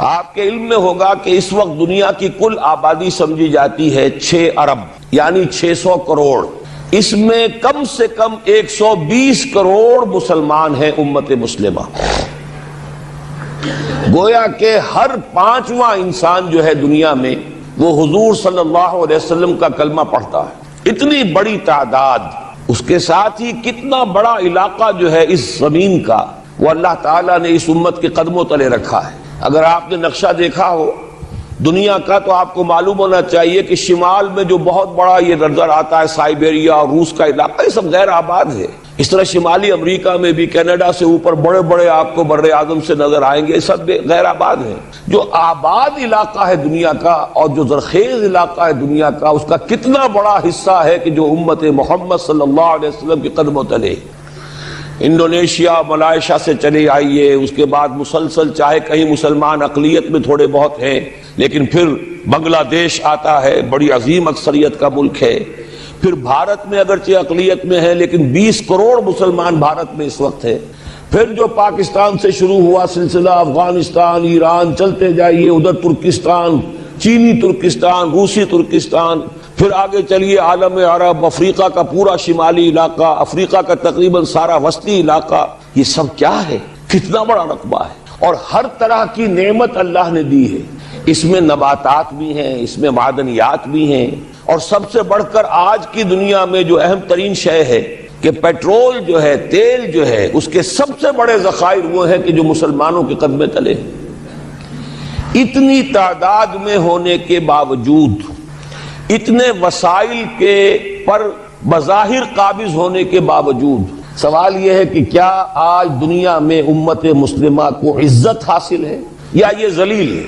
آپ کے علم میں ہوگا کہ اس وقت دنیا کی کل آبادی سمجھی جاتی ہے 6 ارب یعنی 600 کروڑ. اس میں کم سے کم 120 کروڑ مسلمان ہیں امت مسلمہ. گویا کہ ہر 5واں انسان جو ہے دنیا میں وہ حضور صلی اللہ علیہ وسلم کا کلمہ پڑھتا ہے. اتنی بڑی تعداد، اس کے ساتھ ہی کتنا بڑا علاقہ جو ہے اس زمین کا وہ اللہ تعالیٰ نے اس امت کے قدموں تلے رکھا ہے. اگر آپ نے نقشہ دیکھا ہو دنیا کا تو آپ کو معلوم ہونا چاہیے کہ شمال میں جو بہت بڑا یہ نظر آتا ہے سائبیریا اور روس کا علاقہ، یہ سب غیر آباد ہے. اس طرح شمالی امریکہ میں بھی کینیڈا سے اوپر بڑے بڑے آپ کو بر اعظم سے نظر آئیں گے، یہ سب غیر آباد ہیں. جو آباد علاقہ ہے دنیا کا اور جو زرخیز علاقہ ہے دنیا کا، اس کا کتنا بڑا حصہ ہے کہ جو امت محمد صلی اللہ علیہ وسلم کے قدموں تلے. انڈونیشیا ملائیشیا سے چلے آئیے، اس کے بعد مسلسل چاہے کہیں مسلمان اقلیت میں تھوڑے بہت ہیں، لیکن پھر بنگلہ دیش آتا ہے، بڑی عظیم اکثریت کا ملک ہے. پھر بھارت میں اگرچہ اقلیت میں ہے لیکن 20 کروڑ مسلمان بھارت میں اس وقت ہے. پھر جو پاکستان سے شروع ہوا سلسلہ، افغانستان، ایران، چلتے جائیے ادھر ترکستان، چینی ترکستان، روسی ترکستان، پھر آگے چلیے عالم عرب، افریقہ کا پورا شمالی علاقہ، افریقہ کا تقریباً سارا وسطی علاقہ. یہ سب کیا ہے؟ کتنا بڑا رقبہ ہے، اور ہر طرح کی نعمت اللہ نے دی ہے. اس میں نباتات بھی ہیں، اس میں معدنیات بھی ہیں، اور سب سے بڑھ کر آج کی دنیا میں جو اہم ترین شے ہے کہ پیٹرول جو ہے، تیل جو ہے، اس کے سب سے بڑے ذخائر وہ ہیں کہ جو مسلمانوں کے قدمے تلے. اتنی تعداد میں ہونے کے باوجود، اتنے وسائل کے پر بظاہر قابض ہونے کے باوجود، سوال یہ ہے کہ کیا آج دنیا میں امت مسلمہ کو عزت حاصل ہے یا یہ ذلیل ہے؟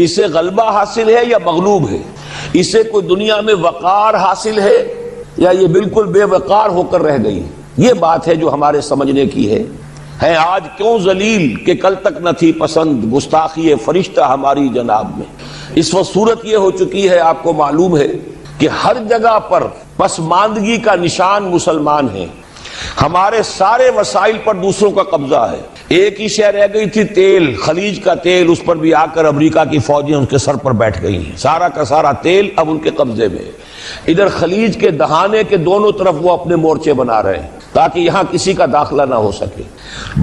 اسے غلبہ حاصل ہے یا مغلوب ہے؟ اسے کوئی دنیا میں وقار حاصل ہے یا یہ بالکل بے وقار ہو کر رہ گئی؟ یہ بات ہے جو ہمارے سمجھنے کی ہے. آج کیوں ذلیل کہ کل تک نہ تھی پسند، گستاخی فرشتہ ہماری جناب میں. اس وقت صورت یہ ہو چکی ہے، آپ کو معلوم ہے کہ ہر جگہ پر پسماندگی کا نشان مسلمان ہیں. ہمارے سارے وسائل پر دوسروں کا قبضہ ہے. ایک ہی شے رہ گئی تھی، تیل، خلیج کا تیل، اس پر بھی آ کر امریکہ کی فوجیں ان کے سر پر بیٹھ گئی ہیں. سارا کا سارا تیل اب ان کے قبضے میں ہے. ادھر خلیج کے دہانے کے دونوں طرف وہ اپنے مورچے بنا رہے ہیں تاکہ یہاں کسی کا داخلہ نہ ہو سکے.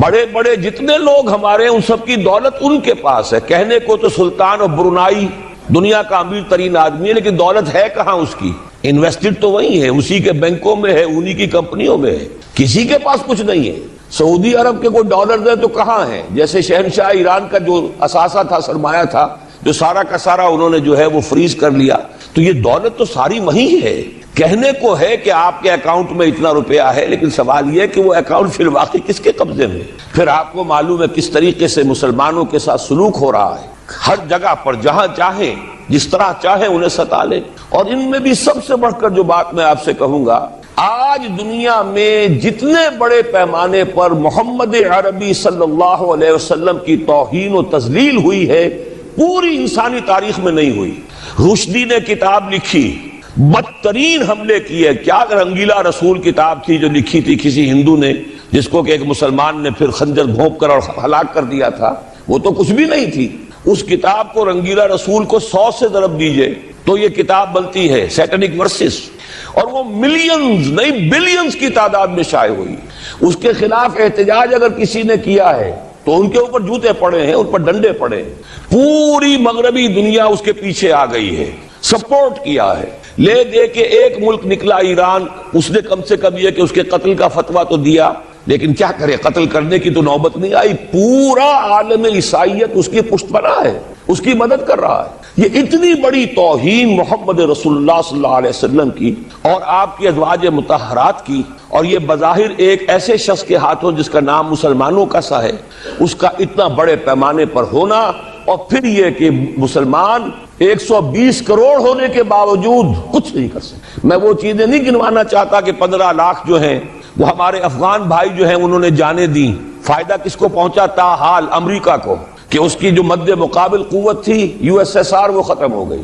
بڑے بڑے جتنے لوگ ہمارے ہیں ان سب کی دولت ان کے پاس ہے. کہنے کو تو سلطان اور برونائی دنیا کا امیر ترین آدمی ہے، لیکن دولت ہے کہاں اس کی؟ انویسٹڈ تو وہی ہے، اسی کے بینکوں میں ہے، انہی کی کمپنیوں میں ہے. کسی کے پاس کچھ نہیں ہے. سعودی عرب کے کوئی ڈالر ہے تو کہاں ہے؟ جیسے شہنشاہ ایران کا جو اثاثہ تھا، سرمایہ تھا، جو سارا کا سارا انہوں نے جو ہے وہ فریز کر لیا. تو یہ دولت تو ساری وہی ہے. کہنے کو ہے کہ آپ کے اکاؤنٹ میں اتنا روپیہ ہے، لیکن سوال یہ ہے کہ وہ اکاؤنٹ فی الواقع کس کے قبضے میں؟ پھر آپ کو معلوم ہے کس طریقے سے مسلمانوں کے ساتھ سلوک ہو رہا ہے. ہر جگہ پر جہاں چاہیں، جس طرح چاہیں انہیں ستا لیں. اور ان میں بھی سب سے بڑھ کر جو بات میں آپ سے کہوں گا، آج دنیا میں جتنے بڑے پیمانے پر محمد عربی صلی اللہ علیہ وسلم کی توہین و تذلیل ہوئی ہے، پوری انسانی تاریخ میں نہیں ہوئی. رشدی نے کتاب لکھی، بدترین حملے کیے. کیا رنگیلا رسول کتاب تھی جو لکھی تھی کسی ہندو نے، جس کو کہ ایک مسلمان نے پھر خنجر گھونپ کر اور ہلاک کر دیا تھا. وہ تو کچھ بھی نہیں تھی. اس کتاب کو رنگیلا رسول کو 100 سے ضرب دیجئے تو یہ کتاب بنتی ہے، سیٹنک ورسز. اور وہ ملینز نہیں بلینز کی تعداد میں شائع ہوئی. اس کے خلاف احتجاج اگر کسی نے کیا ہے تو ان کے اوپر جوتے پڑے ہیں، ان پر ڈنڈے پڑے ہیں. پوری مغربی دنیا اس کے پیچھے آ گئی ہے، سپورٹ کیا ہے. لے دے کے ایک ملک نکلا ایران، اس نے کم سے کم یہ کہ اس کے قتل کا فتویٰ تو دیا، لیکن کیا کرے، قتل کرنے کی تو نوبت نہیں آئی. پورا عالم عیسائیت اس کی پشت پناہ ہے، اس کی مدد کر رہا ہے. یہ اتنی بڑی توہین محمد رسول اللہ صلی اللہ علیہ وسلم کی اور آپ کی ازواج مطہرات کی، اور یہ بظاہر ایک ایسے شخص کے ہاتھوں جس کا نام مسلمانوں کا سا ہے، اس کا اتنا بڑے پیمانے پر ہونا. اور پھر یہ کہ مسلمان 120 کروڑ ہونے کے باوجود کچھ نہیں کر سکتے. میں وہ چیزیں نہیں گنوانا چاہتا کہ 15 لاکھ جو ہیں وہ ہمارے افغان بھائی جو ہیں انہوں نے جانیں دی. فائدہ کس کو پہنچا؟ تاحال امریکہ کو، کہ اس کی جو مد مقابل قوت تھی USSR وہ ختم ہو گئی.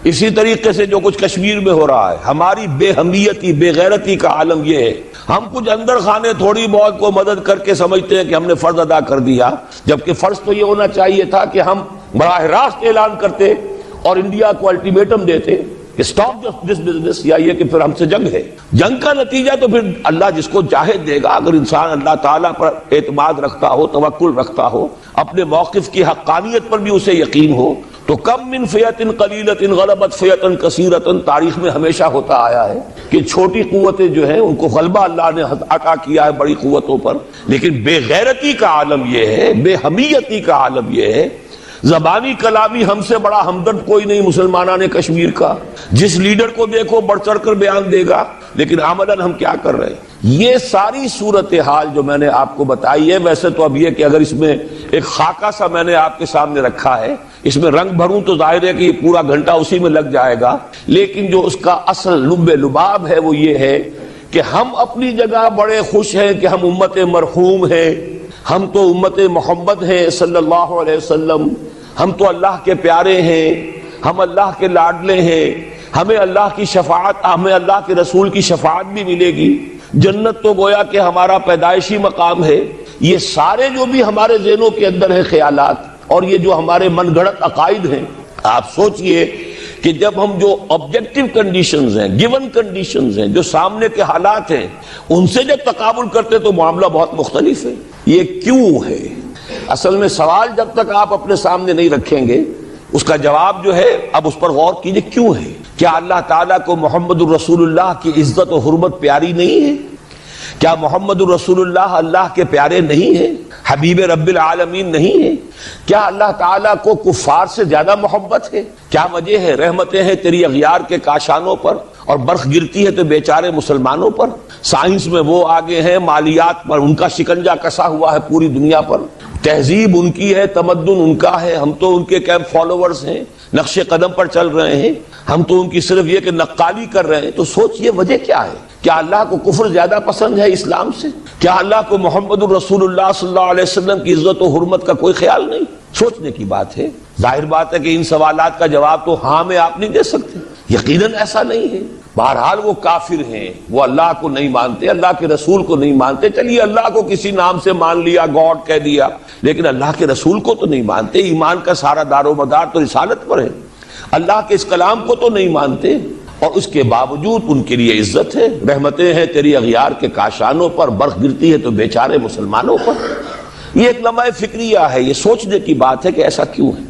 اسی طریقے سے جو کچھ کشمیر میں ہو رہا ہے، ہماری بے ہمیتی، بے غیرتی کا عالم یہ ہے۔ ہم کچھ اندر خانے تھوڑی بہت کو مدد کر کے سمجھتے ہیں کہ ہم نے فرض ادا کر دیا، جبکہ فرض تو یہ ہونا چاہیے تھا کہ ہم براہ راست اعلان کرتے اور انڈیا کو الٹیمیٹم دیتے کہ اسٹاپ دس بزنس، یا یہ کہ پھر ہم سے جنگ ہے۔ جنگ کا نتیجہ تو پھر اللہ جس کو چاہے دے گا۔ اگر انسان اللہ تعالیٰ پر اعتماد رکھتا ہو، توکل رکھتا ہو، اپنے موقف کی حقانیت پر بھی اسے یقین ہو، تو کم من فیۃ قلیلۃ غلبت فیۃ کثیرۃ، تاریخ میں ہمیشہ ہوتا آیا ہے کہ چھوٹی قوتیں جو ہیں ان کو غلبہ اللہ نے عطا کیا ہے بڑی قوتوں پر۔ لیکن بے غیرتی کا عالم یہ ہے، بے حمیتی کا عالم یہ ہے۔ زبانی کلامی ہم سے بڑا ہمدرد کوئی نہیں مسلمانان کشمیر کا، جس لیڈر کو دیکھو بڑھ چڑھ کر بیان دے گا، لیکن عملاً ہم کیا کر رہے ہیں؟ یہ ساری صورتحال جو میں نے آپ کو بتائی ہے، ویسے تو اب یہ کہ اگر اس میں ایک خاکہ سا میں نے آپ کے سامنے رکھا ہے، اس میں رنگ بھروں تو ظاہر ہے کہ یہ پورا گھنٹہ اسی میں لگ جائے گا، لیکن جو اس کا اصل لب لباب ہے وہ یہ ہے کہ ہم اپنی جگہ بڑے خوش ہیں کہ ہم امت مرحوم ہیں، ہم تو امت محمد ہیں صلی اللہ علیہ وسلم، ہم تو اللہ کے پیارے ہیں، ہم اللہ کے لاڈلے ہیں، ہمیں اللہ کی شفاعت، ہمیں اللہ کے رسول کی شفاعت بھی ملے گی، جنت تو گویا کہ ہمارا پیدائشی مقام ہے۔ یہ سارے جو بھی ہمارے ذہنوں کے اندر ہیں خیالات، اور یہ جو ہمارے من گھڑت عقائد ہیں، آپ سوچئے کہ جب ہم جو آبجیکٹیو کنڈیشنز ہیں، گیون کنڈیشنز ہیں، جو سامنے کے حالات ہیں، ان سے جب تقابل کرتے تو معاملہ بہت مختلف ہے۔ یہ کیوں ہے؟ اصل میں سوال جب تک آپ اپنے سامنے نہیں رکھیں گے، اس کا جواب جو ہے اب اس پر غور کیجئے، کیوں ہے؟ کیا اللہ تعالیٰ کو محمد الرسول اللہ کی عزت و حرمت پیاری نہیں ہے؟ کیا محمد الرسول اللہ اللہ کے پیارے نہیں ہیں، حبیب رب العالمین نہیں ہیں؟ کیا اللہ تعالیٰ کو کفار سے زیادہ محبت ہے؟ کیا وجہ ہے؟ رحمتیں ہیں تیری اغیار کے کاشانوں پر، اور برف گرتی ہے تو بیچارے مسلمانوں پر۔ سائنس میں وہ آگے ہیں، مالیات پر ان کا شکنجہ کسا ہوا ہے پوری دنیا پر، تہذیب ان کی ہے، تمدن ان کا ہے، ہم تو ان کے کیمپ فالوورز ہیں، نقش قدم پر چل رہے ہیں، ہم تو ان کی صرف یہ کہ نقالی کر رہے ہیں۔ تو سوچئے وجہ کیا ہے؟ کیا اللہ کو کفر زیادہ پسند ہے اسلام سے؟ کیا اللہ کو محمد الرسول اللہ صلی اللہ علیہ وسلم کی عزت و حرمت کا کوئی خیال نہیں؟ سوچنے کی بات ہے۔ ظاہر بات ہے کہ ان سوالات کا جواب تو ہاں میں آپ نہیں دے سکتے، یقیناً ایسا نہیں ہے۔ بہرحال وہ کافر ہیں، وہ اللہ کو نہیں مانتے، اللہ کے رسول کو نہیں مانتے۔ چلیے اللہ کو کسی نام سے مان لیا، گاڈ کہہ دیا، لیکن اللہ کے رسول کو تو نہیں مانتے۔ ایمان کا سارا دار و مدار تو رسالت پر ہے، اللہ کے اس کلام کو تو نہیں مانتے، اور اس کے باوجود ان کے لیے عزت ہے۔ رحمتیں ہیں تیری اغیار کے کاشانوں پر، برف گرتی ہے تو بیچارے مسلمانوں پر۔ یہ ایک لمحہ فکریہ ہے، یہ سوچنے کی بات ہے کہ ایسا کیوں ہے۔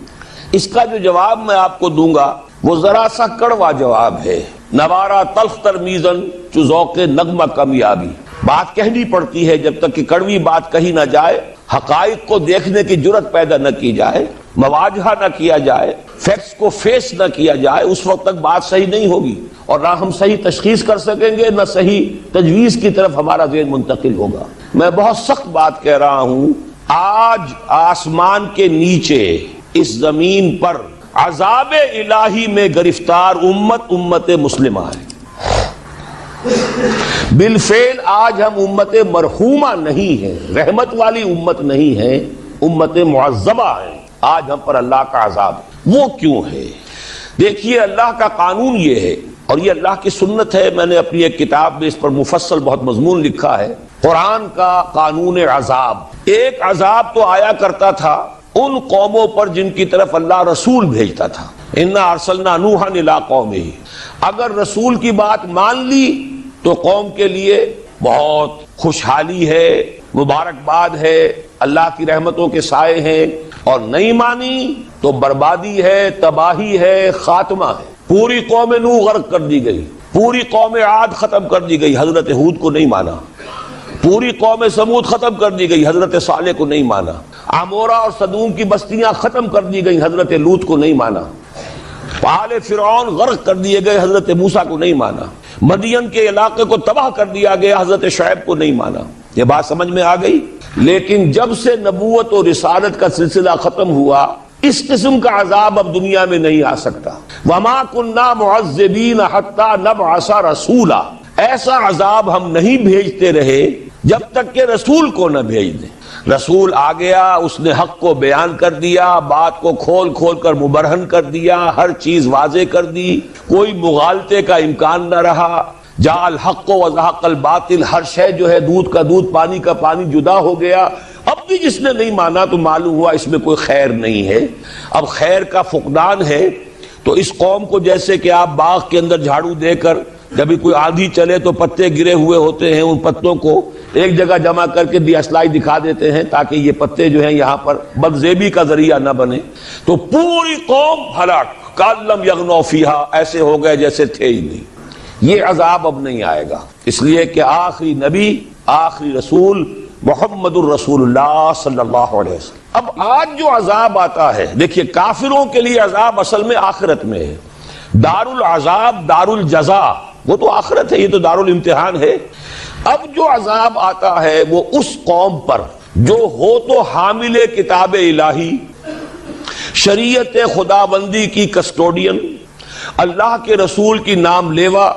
اس کا جو جواب میں آپ کو دوں گا وہ ذرا سا کڑوا جواب ہے۔ نوارا تلخ ترمیزن چو ذوق نغمہ کمیابی، بات کہنی پڑتی ہے جب تک کہ کڑوی بات کہی نہ جائے، حقائق کو دیکھنے کی جرت پیدا نہ کی جائے، مواجہہ نہ کیا جائے، فیکٹس کو فیس نہ کیا جائے، اس وقت تک بات صحیح نہیں ہوگی، اور نہ ہم صحیح تشخیص کر سکیں گے، نہ صحیح تجویز کی طرف ہمارا ذہن منتقل ہوگا۔ میں بہت سخت بات کہہ رہا ہوں، آج آسمان کے نیچے اس زمین پر عذاب الہی میں گرفتار امت مسلمہ ہے۔ بالفعل آج ہم امت مرحومہ نہیں ہیں، رحمت والی امت نہیں ہے، امت معذبہ ہے۔ آج ہم پر اللہ کا عذاب ہے۔ وہ کیوں ہے؟ دیکھیے اللہ کا قانون یہ ہے، اور یہ اللہ کی سنت ہے۔ میں نے اپنی ایک کتاب میں اس پر مفصل بہت مضمون لکھا ہے، قرآن کا قانون عذاب۔ ایک عذاب تو آیا کرتا تھا ان قوموں پر جن کی طرف اللہ رسول بھیجتا تھا، انا ارسلنا نوحا الی قومہ۔ اگر رسول کی بات مان لی تو قوم کے لیے بہت خوشحالی ہے، مبارکباد ہے، اللہ کی رحمتوں کے سائے ہیں، اور نہیں مانی تو بربادی ہے، تباہی ہے، خاتمہ ہے۔ پوری قوم نوح غرق کر دی گئی، پوری قوم عاد ختم کر دی گئی، حضرت ہود کو نہیں مانا۔ پوری قوم سمود ختم کر دی گئی، حضرت صالح کو نہیں مانا۔ عمورہ اور صدوم کی بستیاں ختم کر دی گئی، حضرت لوط کو نہیں مانا۔ آل فرعون غرق کر دیے گئے، حضرت موسیٰ کو نہیں مانا۔ مدین کے علاقے کو تباہ کر دیا گیا، حضرت شعیب کو نہیں مانا۔ یہ بات سمجھ میں آ گئی؟ لیکن جب سے نبوت اور رسالت کا سلسلہ ختم ہوا، اس قسم کا عذاب اب دنیا میں نہیں آ سکتا۔ وما كنا معذبین حتی نبعث رسولا، ایسا عذاب ہم نہیں بھیجتے رہے جب تک کہ رسول کو نہ بھیج دیں۔ رسول آ گیا، اس نے حق کو بیان کر دیا، بات کو کھول کھول کر مبرہن کر دیا، ہر چیز واضح کر دی، کوئی مغالطے کا امکان نہ رہا۔ جاء الحق وزهق الباطل، ہر شے جو ہے دودھ کا دودھ پانی کا پانی جدا ہو گیا۔ اب بھی جس نے نہیں مانا تو معلوم ہوا اس میں کوئی خیر نہیں ہے، اب خیر کا فقدان ہے۔ تو اس قوم کو جیسے کہ آپ باغ کے اندر جھاڑو دے کر جب بھی کوئی آندھی چلے تو پتے گرے ہوئے ہوتے ہیں، ان پتوں کو ایک جگہ جمع کر کے دیاسلائی دکھا دیتے ہیں تاکہ یہ پتے جو ہیں یہاں پر بدزیبی کا ذریعہ نہ بنے، تو پوری قوم ہلاک، کالم یغنوا فیہا، ایسے ہو گئے جیسے تھے ہی نہیں۔ یہ عذاب اب نہیں آئے گا، اس لیے کہ آخری نبی آخری رسول محمد الرسول اللہ صلی اللہ علیہ وسلم۔ اب آج جو عذاب آتا ہے، دیکھیے کافروں کے لیے عذاب اصل میں آخرت میں ہے، دار العذاب دار الجزا وہ تو آخرت ہے، یہ تو دار الامتحان ہے۔ اب جو عذاب آتا ہے وہ اس قوم پر جو ہو تو حامل کتاب الہی، شریعت خداوندی کی کسٹوڈین، اللہ کے رسول کی نام لیوا،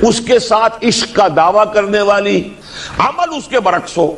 اس کے ساتھ عشق کا دعویٰ کرنے والی، عمل اس کے برعکس ہو۔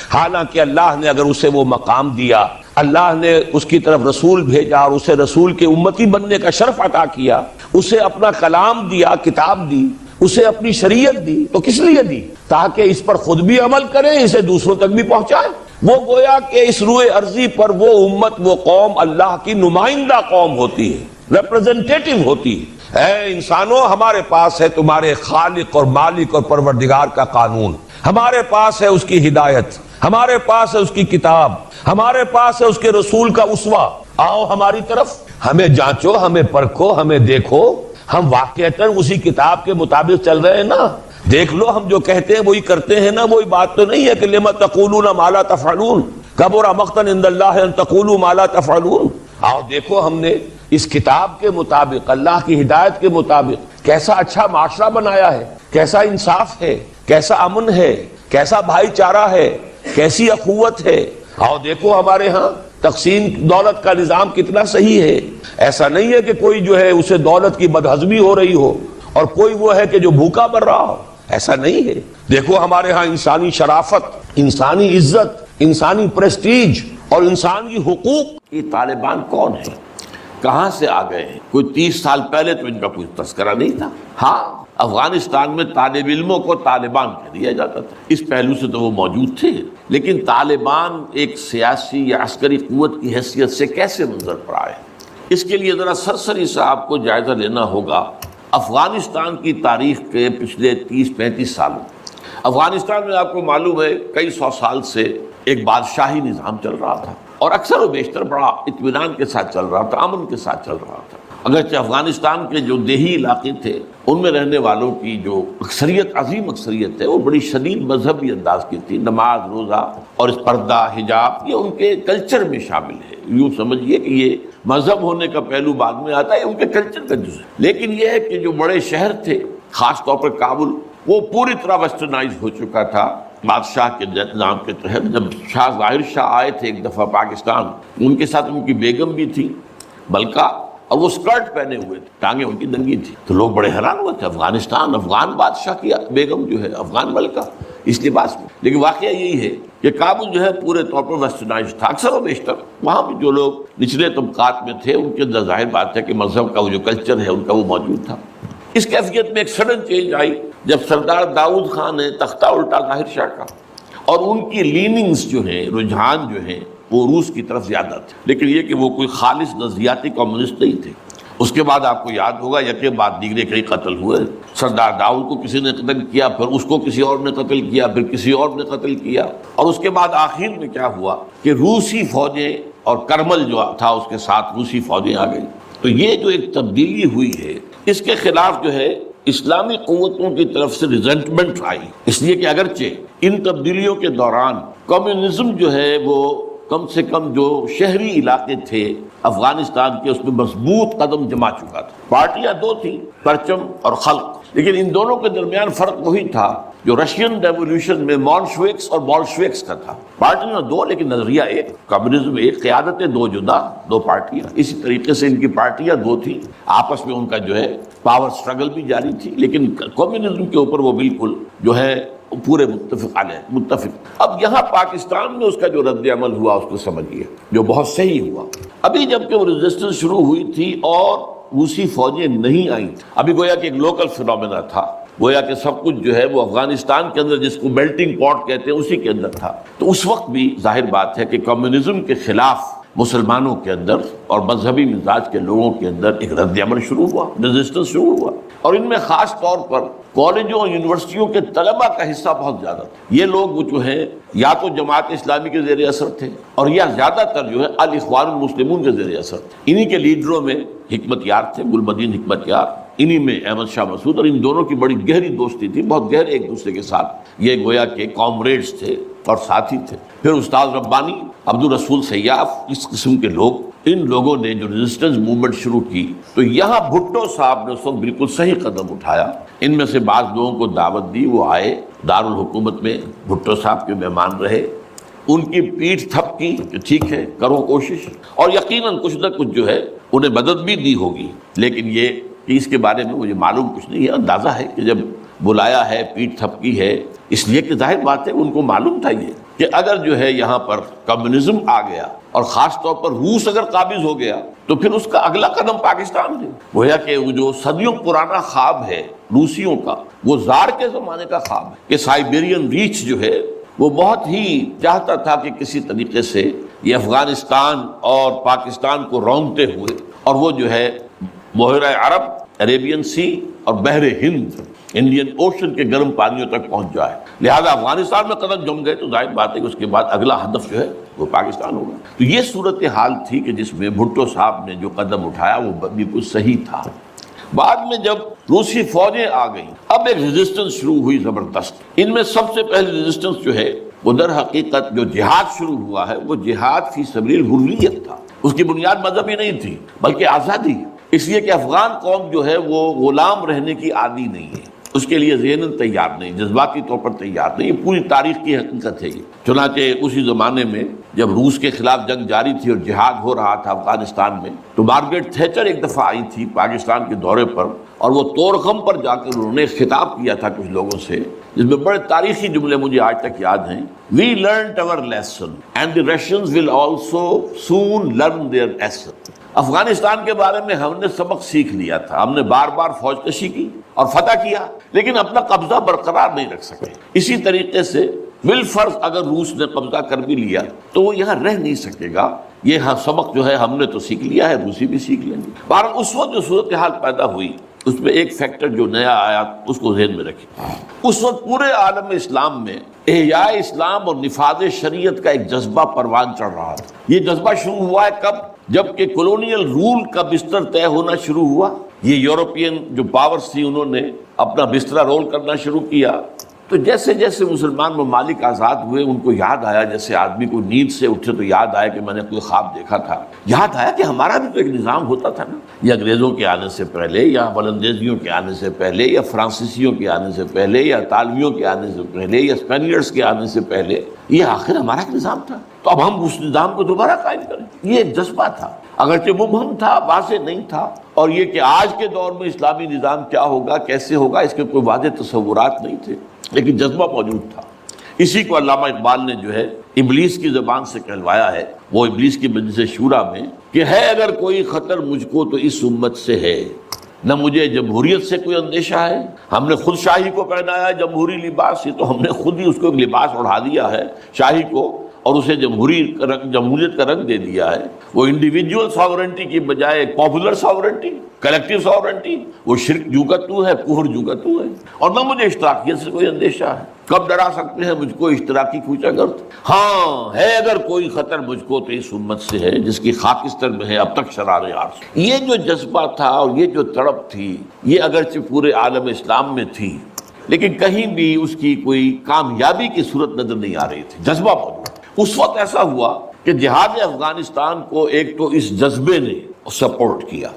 حالانکہ اللہ نے اگر اسے وہ مقام دیا، اللہ نے اس کی طرف رسول بھیجا اور اسے رسول کے امتی بننے کا شرف عطا کیا، اسے اپنا کلام دیا، کتاب دی، اسے اپنی شریعت دی، تو کس لیے دی؟ تاکہ اس پر خود بھی عمل کریں، اسے دوسروں تک بھی پہنچائیں۔ وہ گویا کہ اس روئے ارضی پر وہ امت، وہ قوم اللہ کی نمائندہ قوم ہوتی ہے، ریپرزنٹیٹو ہوتی ہے۔ اے انسانوں، ہمارے پاس ہے تمہارے خالق اور مالک اور پروردگار کا قانون، ہمارے پاس ہے اس کی ہدایت، ہمارے پاس ہے اس کی کتاب، ہمارے پاس ہے اس کے رسول کا اسوہ۔ آؤ ہماری طرف، ہمیں جانچو، ہمیں پرکھو، ہمیں دیکھو، ہم واقعتاً اسی کتاب کے مطابق چل رہے ہیں نا؟ دیکھ لو ہم جو کہتے ہیں وہی کرتے ہیں نا؟ وہی بات تو نہیں ہے کہ لما تقولون ما لا تفعلون، کبر مقتا عند اللہ ان تقولوا ما لا تفعلون۔ آؤ دیکھو ہم نے اس کتاب کے مطابق، اللہ کی ہدایت کے مطابق کیسا اچھا معاشرہ بنایا ہے، کیسا انصاف ہے، کیسا امن ہے، کیسا بھائی چارہ ہے، کیسی اخوت ہے۔ آؤ دیکھو ہمارے ہاں تقسیم دولت کا نظام کتنا صحیح ہے۔ ایسا نہیں ہے کہ کوئی جو ہے اسے دولت کی بدہضمی ہو رہی ہو اور کوئی وہ ہے کہ جو بھوکا مر رہا ہو، ایسا نہیں ہے۔ دیکھو ہمارے ہاں انسانی شرافت، انسانی عزت، انسانی پریسٹیج اور انسانی حقوق۔ یہ طالبان کون ہیں؟ کہاں سے آ گئے ہیں؟ کوئی 30 سال پہلے تو ان کا کوئی تذکرہ نہیں تھا۔ ہاں، افغانستان میں طالب علموں کو طالبان کہہ دیا جاتا تھا، اس پہلو سے تو وہ موجود تھے، لیکن طالبان ایک سیاسی یا عسکری قوت کی حیثیت سے کیسے منظر پر آئے؟ اس کے لیے ذرا سرسری سے آپ کو جائزہ لینا ہوگا افغانستان کی تاریخ کے پچھلے 30-35 سالوں۔ افغانستان میں آپ کو معلوم ہے کئی سو سال سے ایک بادشاہی نظام چل رہا تھا، اور اکثر و بیشتر بڑا اطمینان کے ساتھ چل رہا تھا، امن کے ساتھ چل رہا تھا۔ اگرچہ افغانستان کے جو دیہی علاقے تھے ان میں رہنے والوں کی جو اکثریت، عظیم اکثریت ہے، وہ بڑی شدید مذہبی انداز کی تھی، نماز، روزہ اور اس پردہ، حجاب، یہ ان کے کلچر میں شامل ہے۔ یوں سمجھیے کہ یہ مذہب ہونے کا پہلو بعد میں آتا ہے، ان کے کلچر کا جزء ہے۔ لیکن یہ ہے کہ جو بڑے شہر تھے، خاص طور پر کابل، وہ پوری طرح ویسٹرنائز ہو چکا تھا بادشاہ کے نظام کے تحت۔ جب شاہ ظاہر شاہ آئے تھے ایک دفعہ پاکستان، ان کے ساتھ ان کی بیگم بھی تھی ملکہ، اور وہ سکرٹ پہنے ہوئے تھے، ٹانگیں ان کی ننگی تھی، تو لوگ بڑے حیران ہوئے تھے، افغانستان، افغان بادشاہ کی بیگم جو ہے، افغان ملکہ اس لباس میں۔ لیکن واقعہ یہی ہے کہ کابل جو ہے پورے طور پر ویسٹرنائز تھا، اکثر و بیشتر وہاں بھی جو لوگ نچلے طبقات میں تھے ان کے اندر ظاہر بات ہے کہ مذہب کا وہ جو کلچر ہے ان کا وہ موجود تھا۔ اس کیفیت میں ایک سڈن چینج آئی جب سردار داؤد خان نے تختہ الٹا ظاہر شاہ کا، اور ان کی لیننگز جو ہیں، رجحان جو ہیں، وہ روس کی طرف زیادہ تھے، لیکن یہ کہ وہ کوئی خالص نظریاتی کمیونسٹ نہیں تھے۔ اس کے بعد آپ کو یاد ہوگا یکے بعد دیگرے کئی قتل ہوئے، سردار داؤد کو کسی نے قتل کیا، پھر اس کو کسی اور نے قتل کیا، پھر کسی اور نے قتل کیا، اور اس کے بعد آخر میں کیا ہوا کہ روسی فوجیں اور کرمل جو تھا اس کے ساتھ روسی فوجیں آ گئی۔ تو یہ جو ایک تبدیلی ہوئی ہے، اس کے خلاف جو ہے اسلامی قوتوں کی طرف سے ریزنٹمنٹ آئی، اس لیے کہ اگرچہ ان تبدیلیوں کے دوران کمیونزم جو ہے وہ کم سے کم جو شہری علاقے تھے افغانستان کے، اس میں مضبوط قدم جما چکا تھا۔ پارٹیاں دو تھیں، پرچم اور خلق، لیکن ان دونوں کے درمیان فرق وہی تھا جو رشین ریولیوشن میں مونشوکس اور بولشوکس کا تھا۔ پارٹیاں دو لیکن نظریہ ایک، کمیونزم ایک، قیادتیں دو جدا، دو پارٹیاں۔ اسی طریقے سے ان کی پارٹیاں دو تھیں، آپس میں ان کا جو ہے پاور سٹرگل بھی جاری تھی، لیکن کمیونزم کے اوپر وہ بالکل جو ہے پورے متفق۔ اب یہاں پاکستان میں اس کا جو رد عمل ہوا اس کو سمجھیے، جو بہت صحیح ہوا۔ ابھی جب کہ وہ ریزسٹنس شروع ہوئی تھی اور روسی فوجیں نہیں آئی تھی، ابھی گویا کہ ایک لوکل فینومینا تھا، گویا کہ سب کچھ جو ہے وہ افغانستان کے اندر، جس کو میلٹنگ پاٹ کہتے ہیں، اسی کے اندر تھا۔ تو اس وقت بھی ظاہر بات ہے کہ کمیونزم کے خلاف مسلمانوں کے اندر اور مذہبی مزاج کے لوگوں کے اندر ایک رد عمل شروع ہوا، ریزسٹنس شروع ہوا، اور ان میں خاص طور پر کالجوں اور یونیورسٹیوں کے طلبہ کا حصہ بہت زیادہ تھا۔ یہ لوگ وہ جو ہیں یا تو جماعت اسلامی کے زیر اثر تھے اور یا زیادہ تر جو ہے الاخوان المسلمون کے زیر اثر تھے۔ انہی کے لیڈروں میں حکمت یار تھے، گلبدین حکمت یار، انہی میں احمد شاہ مسعود، اور ان دونوں کی بڑی گہری دوستی تھی، بہت گہرے ایک دوسرے کے ساتھ یہ گویا کہ کامریڈز تھے اور ساتھی تھے۔ پھر استاد ربانی، عبدالرسول سیاف، اس قسم کے لوگ، ان لوگوں نے جو ریزسٹنس موومنٹ شروع کی، تو یہاں بھٹو صاحب نے اس وقت بالکل صحیح قدم اٹھایا۔ ان میں سے بعض لوگوں کو دعوت دی، وہ آئے دارالحکومت میں، بھٹو صاحب کے مہمان رہے، ان کی پیٹھ تھپ کی کہ ٹھیک ہے کرو کوشش، اور یقیناً کچھ نہ کچھ جو ہے انہیں مدد بھی دی ہوگی، لیکن یہ کہ اس کے بارے میں مجھے معلوم کچھ نہیں ہے۔ اندازہ ہے کہ جب بلایا ہے، پیٹھ تھپکی ہے، اس لیے کہ ظاہر بات ہے ان کو معلوم تھا یہ کہ اگر جو ہے یہاں پر کمیونزم آ گیا اور خاص طور پر روس اگر قابض ہو گیا تو پھر اس کا اگلا قدم پاکستان ہے۔ گویا کہ وہ جو صدیوں پرانا خواب ہے روسیوں کا، وہ زار کے زمانے کا خواب ہے کہ سائبیرین ریچ جو ہے وہ بہت ہی چاہتا تھا کہ کسی طریقے سے یہ افغانستان اور پاکستان کو رونگتے ہوئے اور وہ جو ہے بحیرہ عرب، عربین سی اور بحر ہند، انڈین اوشن کے گرم پانیوں تک پہنچ جائے۔ لہذا افغانستان میں قدم جم گئے تو ظاہر بات ہے کہ اس کے بعد اگلا ہدف جو ہے وہ پاکستان ہوگا۔ تو یہ صورتحال تھی کہ جس میں بھٹو صاحب نے جو قدم اٹھایا وہ بالکل صحیح تھا۔ بعد میں جب روسی فوجیں آ گئیں، اب ایک ریزسٹنس شروع ہوئی زبردست۔ ان میں سب سے پہلی ریزسٹنس جو ہے وہ در حقیقت جو جہاد شروع ہوا ہے وہ جہاد فی سبیل الحریت تھا۔ اس کی بنیاد مذہب ہی نہیں تھی بلکہ آزادی، اس لیے کہ افغان قوم جو ہے وہ غلام رہنے کی عادی نہیں ہے، اس کے لیے ذہناً تیار نہیں، جذباتی طور پر تیار نہیں، یہ پوری تاریخ کی حقیقت ہے یہ۔ چنانچہ اسی زمانے میں جب روس کے خلاف جنگ جاری تھی اور جہاد ہو رہا تھا افغانستان میں، تو مارگریٹ تھیچر ایک دفعہ آئی تھی پاکستان کے دورے پر، اور وہ طورخم پر جا کر انہوں نے خطاب کیا تھا کچھ لوگوں سے، جس میں بڑے تاریخی جملے مجھے آج تک یاد ہیں۔ We learned our lesson and the Russians will also soon learn their lesson۔ Afghanistan کے بارے میں ہم نے سبق سیکھ لیا تھا، ہم نے بار بار فوج کشی کی اور فتح کیا، لیکن اپنا قبضہ برقرار نہیں رکھ سکے۔ اسی طریقے سے بالفرض اگر روس نے قبضہ کر بھی لیا تو وہ یہاں رہ نہیں سکے گا، یہ سبق جو ہے ہم نے تو سیکھ لیا ہے، روسی بھی سیکھ لیں گے۔ بہرحال اس وقت جو صورتحال پیدا ہوئی اس میں ایک فیکٹر جو نیا آیا اس کو ذہن میں رکھیں۔ اس وقت پورے عالم اسلام میں احیاء اسلام اور نفاذ شریعت کا ایک جذبہ پروان چڑھ رہا تھا۔ یہ جذبہ شروع ہوا ہے کب؟ جب کہ کولونیل رول کا بستر طے ہونا شروع ہوا، یہ یورپین جو پاورز تھی انہوں نے اپنا بستر رول کرنا شروع کیا، تو جیسے جیسے مسلمان ممالک آزاد ہوئے ان کو یاد آیا، جیسے آدمی کو نیند سے اٹھے تو یاد آیا کہ میں نے کوئی خواب دیکھا تھا، یاد آیا کہ ہمارا بھی تو ایک نظام ہوتا تھا نا، یہ انگریزوں کے آنے سے پہلے یا ولندیزیوں کے آنے سے پہلے یا فرانسیسیوں کے آنے سے پہلے یا اطالویوں کے آنے سے پہلے یا اسپینیئرز کے آنے سے پہلے، یہ آخر ہمارا ایک نظام تھا، تو اب ہم اس نظام کو دوبارہ قائم کریں۔ یہ ایک جذبہ تھا، اگرچہ مبہم تھا، واضح نہیں تھا، اور یہ کہ آج کے دور میں اسلامی نظام کیا ہوگا، کیسے ہوگا، اس کے کوئی واضح تصورات نہیں تھے، لیکن جذبہ موجود تھا۔ اسی کو علامہ اقبال نے جو ہے ابلیس کی زبان سے کہلوایا ہے، وہ ابلیس کی مجلس شورا میں، کہ ہے اگر کوئی خطر مجھ کو تو اس امت سے ہے، نہ مجھے جمہوریت سے کوئی اندیشہ ہے، ہم نے خود شاہی کو پہنایا ہے جمہوری لباس، یہ تو ہم نے خود ہی اس کو ایک لباس اڑا دیا ہے شاہی کو، اور اسے جمہوریت کا رنگ دے دیا ہے۔ وہ انڈیویجول ساورنٹی کی بجائے ایک پاپولر ساورنٹی، کلیکٹیو ساورنٹی، وہ شرک جو کا تو ہے، کفر جو کا تو ہے، اور نہ مجھے اشتراکیت سے کوئی اندیشہ ہے۔ کب ڈرا سکتے ہیں مجھ کو اشتراکی کوچہ گرد؟ ہاں ہے اگر کوئی خطر مجھ کو تو اس امت سے ہے جس کی خاکستر میں ہے اب تک شرار عرش۔ یہ جو جذبہ تھا اور یہ جو تڑپ تھی، یہ اگرچہ پورے عالم اسلام میں تھی، لیکن کہیں بھی اس کی کوئی کامیابی کی صورت نظر نہیں آ رہی تھی، جذبہ موجود۔ اس وقت ایسا ہوا کہ جہاد افغانستان کو ایک تو اس جذبے نے سپورٹ کیا،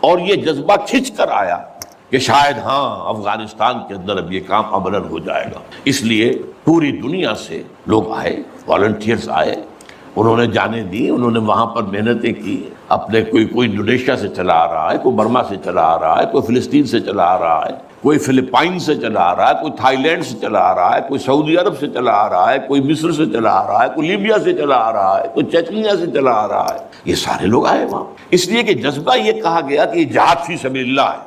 اور یہ جذبہ کھنچ کر آیا کہ شاید ہاں افغانستان کے اندر اب یہ کام عملاً ہو جائے گا۔ اس لیے پوری دنیا سے لوگ آئے، والنٹیئرز آئے، انہوں نے جانیں دی، انہوں نے وہاں پر محنتیں کی، اپنے کوئی انڈونیشیا سے چلا آ رہا ہے، کوئی برما سے چلا آ رہا ہے، کوئی فلسطین سے چلا آ رہا ہے، کوئی فلپائن سے چلا آ رہا ہے، کوئی تھائی لینڈ سے چلا آ رہا ہے، کوئی سعودی عرب سے چلا آ رہا ہے، کوئی مصر سے چلا آ رہا ہے، کوئی لیبیا سے چلا آ رہا ہے، کوئی چچنیا سے چلا آ رہا ہے، یہ سارے لوگ آئے وہاں، اس لیے کہ جذبہ یہ کہا گیا کہ یہ جہاد فی سبیل اللہ ہے۔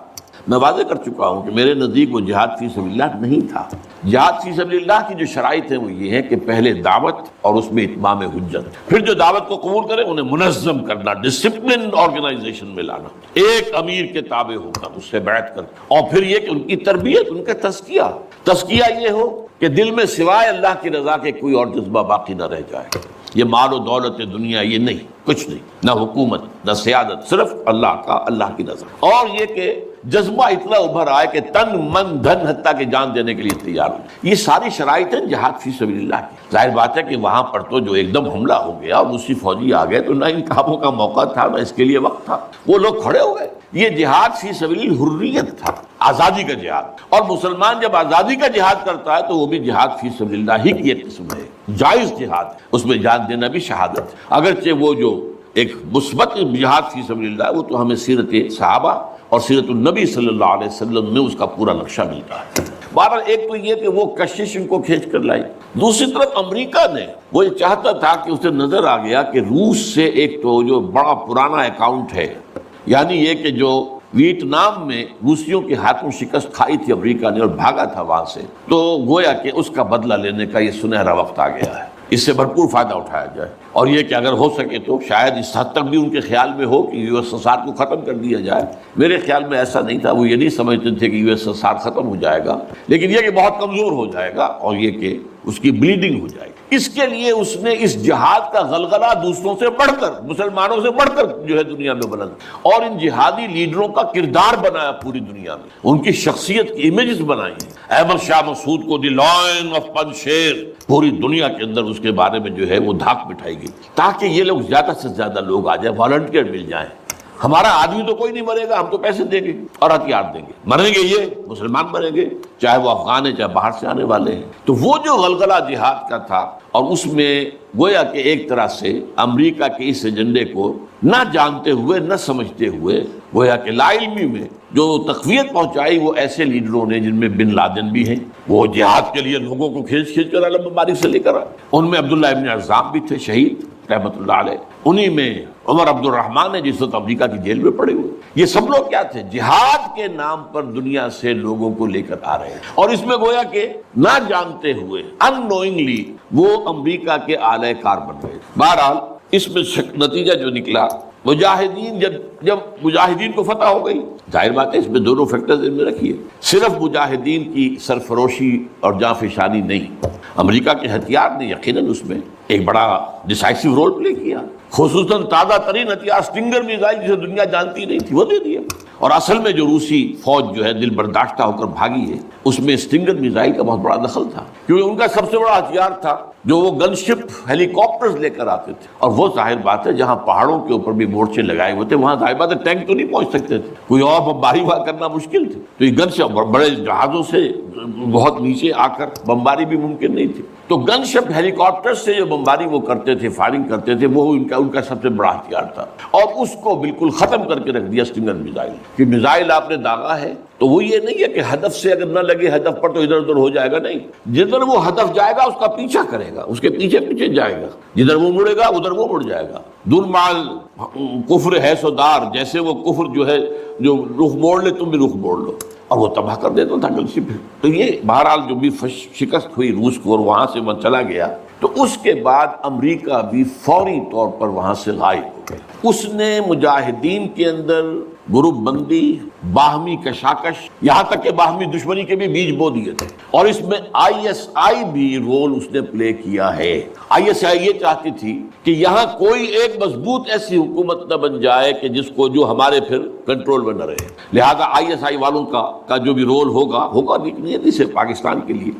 میں واضح کر چکا ہوں کہ میرے نزدیک وہ جہاد فی سبیل اللہ نہیں تھا۔ جہاد فی سبیل اللہ کی جو شرائط ہیں وہ یہ ہے کہ پہلے دعوت اور اس میں اتمام حجت، پھر جو دعوت کو قبول کرے انہیں منظم کرنا، ڈسپلن آرگنائزیشن میں لانا، ایک امیر کے تابع ہو کر اس سے بیعت کر، اور پھر یہ کہ ان کی تربیت، ان کا تزکیہ یہ ہو کہ دل میں سوائے اللہ کی رضا کے کوئی اور جذبہ باقی نہ رہ جائے۔ یہ مال و دولت دنیا یہ نہیں، کچھ نہیں، نہ حکومت نہ سیادت، صرف اللہ کا، اللہ کی رضا، اور یہ کہ جذبہ اتنا ابھر آئے کہ تن من دھن حتیٰ کہ جان دینے کے لیے تیار ہو۔ یہ ساری شرائط ہیں جہاد فی سبیل اللہ کی۔ ظاہر بات ہے کہ وہاں پر تو جو ایک دم حملہ ہو گیا اور دوسری فوجی آ گئے تو نہ ان کاموں کا موقع تھا نہ اس کے لیے وقت تھا، وہ لوگ کھڑے ہو گئے۔ یہ جہاد فی سبیل حریت تھا، آزادی کا جہاد، اور مسلمان جب آزادی کا جہاد کرتا ہے تو وہ بھی جہاد فی سبیل اللہ ہی کی ایک قسم ہے، جائز جہاد، اس میں جان دینا بھی شہادت۔ اگرچہ وہ جو ایک مثبت جہاد فی سبیل اللہ وہ تو ہمیں سیرت صحابہ اور سیرت النبی صلی اللہ علیہ وسلم میں اس کا پورا نقشہ ملتا ہے۔ بہرحال ایک تو یہ کہ وہ کشش ان کو کھینچ کر لائی، دوسری طرف امریکہ نے وہ یہ چاہتا تھا کہ اسے نظر آ گیا کہ روس سے ایک تو جو بڑا پرانا اکاؤنٹ ہے، یعنی یہ کہ جو ویتنام میں روسیوں کے ہاتھوں شکست کھائی تھی امریکہ نے اور بھاگا تھا وہاں سے، تو گویا کہ اس کا بدلہ لینے کا یہ سنہرا وقت آ گیا ہے، اس سے بھرپور فائدہ اٹھایا جائے، اور یہ کہ اگر ہو سکے تو شاید اس حد تک بھی ان کے خیال میں ہو کہ یو ایس ایس آر کو ختم کر دیا جائے۔ میرے خیال میں ایسا نہیں تھا، وہ یہ نہیں سمجھتے تھے کہ یو ایس ایس آر ختم ہو جائے گا، لیکن یہ کہ بہت کمزور ہو جائے گا اور یہ کہ اس کی بلیڈنگ ہو جائے گی۔ اس کے لیے اس نے اس جہاد کا غلغلہ دوسروں سے بڑھ کر، مسلمانوں سے بڑھ کر جو ہے دنیا میں بلند، اور ان جہادی لیڈروں کا کردار بنایا پوری دنیا میں، ان کی شخصیت کی امیجز بنائی ہیں۔ احمد شاہ مسعود کو دی لائن آف پنجشیر پوری دنیا کے اندر اس کے بارے میں جو ہے وہ دھاک بٹھائی گئی تاکہ یہ لوگ زیادہ سے زیادہ لوگ آ جائیں، والنٹیئر مل جائیں۔ ہمارا آدمی تو کوئی نہیں مرے گا، ہم تو پیسے دیں گے اور ہتھیار دیں گے، مریں گے یہ مسلمان مریں گے، چاہے وہ افغان ہیں چاہے باہر سے آنے والے ہیں۔ تو وہ جو غلغلہ جہاد کا تھا، اور اس میں گویا کہ ایک طرح سے امریکہ کے اس ایجنڈے کو نہ جانتے ہوئے نہ سمجھتے ہوئے گویا کہ لا علمی میں جو تقویت پہنچائی وہ ایسے لیڈروں نے جن میں بن لادن بھی ہیں، وہ جہاد کے لیے لوگوں کو کھینچ کر علم مبارک سے لے کر آئے، ان میں عبداللہ ابن عزام بھی تھے شہید رحمۃ اللہ علیہ، انہی میں عمر عبد الرحمن ہے جس وقت امریکہ کی جیل میں پڑے ہوئے۔ یہ سب لوگ کیا تھے؟ جہاد کے نام پر دنیا سے لوگوں کو لے کر آ رہے ہیں، اور اس میں گویا کہ نہ جانتے ہوئے اننوئنگلی وہ امریکہ کے اعلی کار بن گئے۔ بہرحال اس میں نتیجہ جو نکلا، مجاہدین جب مجاہدین کو فتح ہو گئی، ظاہر بات ہے اس میں دونوں فیکٹرز ان میں رکھیے، صرف مجاہدین کی سرفروشی اور جانفشانی نہیں، امریکہ کے ہتھیار نے یقیناً اس میں ایک بڑا ڈیسائسو رول پلے کیا، خصوصاً تازہ ترین ہتھیار اسٹنگر میزائل جسے دنیا جانتی نہیں تھی وہ دے دیا، اور اصل میں جو روسی فوج جو ہے دل برداشتہ ہو کر بھاگی ہے اس میں اسٹنگر میزائل کا بہت بڑا دخل تھا، کیونکہ ان کا سب سے بڑا ہتھیار تھا جو وہ گن شپ ہیلی کاپٹرز لے کر آتے تھے، اور وہ ظاہر بات ہے جہاں پہاڑوں کے اوپر بھی مورچے لگائے ہوئے تھے وہاں ظاہر بات ہے ٹینک تو نہیں پہنچ سکتے تھے، کوئی اور بمباری وہاں کرنا مشکل تھی، تو یہ گن شپ بڑے جہازوں سے بہت نیچے آ کر بمباری بھی ممکن نہیں تھی، تو گن شپ ہیلی کاپٹر سے جو بمباری وہ کرتے تھے، فائرنگ کرتے تھے، وہ ان کا سب سے بڑا ہتھیار تھا، اور اس کو بالکل ختم کر کے رکھ دیا اسٹنگر میزائل، کہ میزائل آپ نے داغا ہے تو وہ یہ نہیں ہے کہ ہدف سے اگر نہ لگے ہدف پر تو ادھر ادھر ہو جائے گا، نہیں، جدھر وہ ہدف جائے گا اس کا پیچھا کرے گا، اس کے پیچھے پیچھے جائے گا، جدھر وہ مڑے گا ادھر وہ مڑ جائے گا۔ دلمال کفر ہے سودار، جیسے وہ کفر جو ہے جو رخ موڑ لے تم بھی رخ موڑ لو، اور وہ تباہ کر دیتا تھا کلسی پہ۔ تو یہ بہرحال جو بھی شکست ہوئی روس کو اور وہاں سے وہ چلا گیا، تو اس کے بعد امریکہ بھی فوری طور پر وہاں سے غائب ہو گیا۔ اس نے مجاہدین کے اندر گروپ بندی، باہمی کشاکش، یہاں تک کہ باہمی دشمنی کے بھی بیج بو دیے تھے، اور اس میں آئی ایس آئی بھی رول اس نے پلے کیا ہے۔ آئی ایس آئی یہ چاہتی تھی کہ یہاں کوئی ایک مضبوط ایسی حکومت نہ بن جائے کہ جس کو جو ہمارے پھر کنٹرول میں نہ رہے، لہذا آئی ایس آئی والوں کا جو بھی رول ہوگا نیتی سے پاکستان کے لیے۔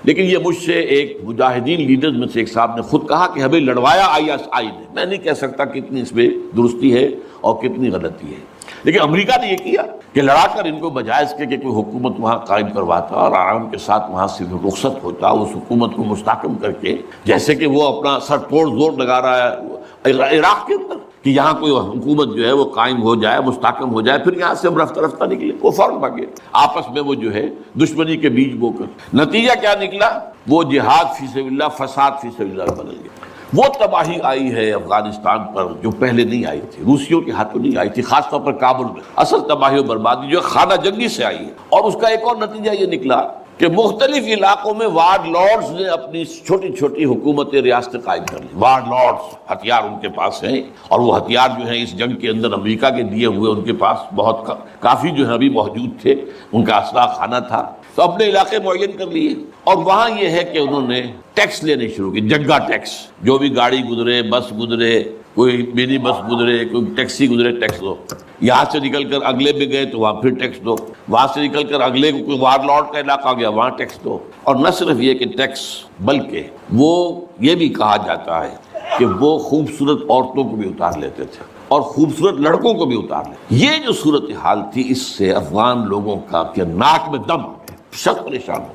لیکن یہ مجھ سے ایک مجاہدین لیڈرز میں سے ایک صاحب نے خود کہا کہ ہمیں لڑوایا آئی ایس آئی نے، میں نہیں کہہ سکتا کتنی اس میں درستی ہے اور کتنی غلطی ہے، لیکن امریکہ نے یہ کیا کہ لڑا کر ان کو بجائے اس کے کہ کوئی حکومت وہاں قائم کرواتا اور آرام کے ساتھ وہاں سے رخصت ہوتا، اس حکومت کو مستحکم کر کے، جیسے کہ وہ اپنا سر توڑ زور لگا رہا ہے عراق کے اندر کہ یہاں کوئی حکومت جو ہے وہ قائم ہو جائے، مستحکم ہو جائے، پھر یہاں سے ہم رفتہ رفتہ نکلے. وہ فوراً بھاگے آپس میں، وہ جو ہے دشمنی کے بیج بو کر. نتیجہ کیا نکلا؟ وہ جہاد فی سبیل اللہ، فساد فی سبیل اللہ بدل گیا. وہ تباہی آئی ہے افغانستان پر جو پہلے نہیں آئی تھی، روسیوں کے ہاتھوں نہیں آئی تھی، خاص طور پر کابل میں. اصل تباہی و بربادی جو خانہ جنگی سے آئی ہے. اور اس کا ایک اور نتیجہ یہ نکلا کہ مختلف علاقوں میں وارڈ لارڈز نے اپنی چھوٹی چھوٹی حکومتیں، ریاستیں قائم کر لی. وارڈ لارڈز، ہتھیار ان کے پاس ہیں، اور وہ ہتھیار جو ہیں اس جنگ کے اندر امریکہ کے دیے ہوئے ان کے پاس بہت کافی جو ہے ابھی موجود تھے، ان کا اسلحہ خانہ تھا. تو اپنے علاقے معین کر لیے، اور وہاں یہ ہے کہ انہوں نے ٹیکس لینے شروع کی، جگہ ٹیکس. جو بھی گاڑی گزرے، بس گزرے، کوئی مینی بس گزرے، کوئی ٹیکسی گزرے، ٹیکس دو. یہاں سے نکل کر اگلے میں گئے تو وہاں پھر ٹیکس دو. وہاں سے نکل کر اگلے کوئی وارڈ لارڈ کا علاقہ گیا، وہاں ٹیکس دو. اور نہ صرف یہ کہ ٹیکس، بلکہ وہ یہ بھی کہا جاتا ہے کہ وہ خوبصورت عورتوں کو بھی اتار لیتے تھے اور خوبصورت لڑکوں کو بھی اتار لیتے. یہ جو صورتحال تھی، اس سے افغان لوگوں کا کہ ناک میں دم، سخت پریشان ہو.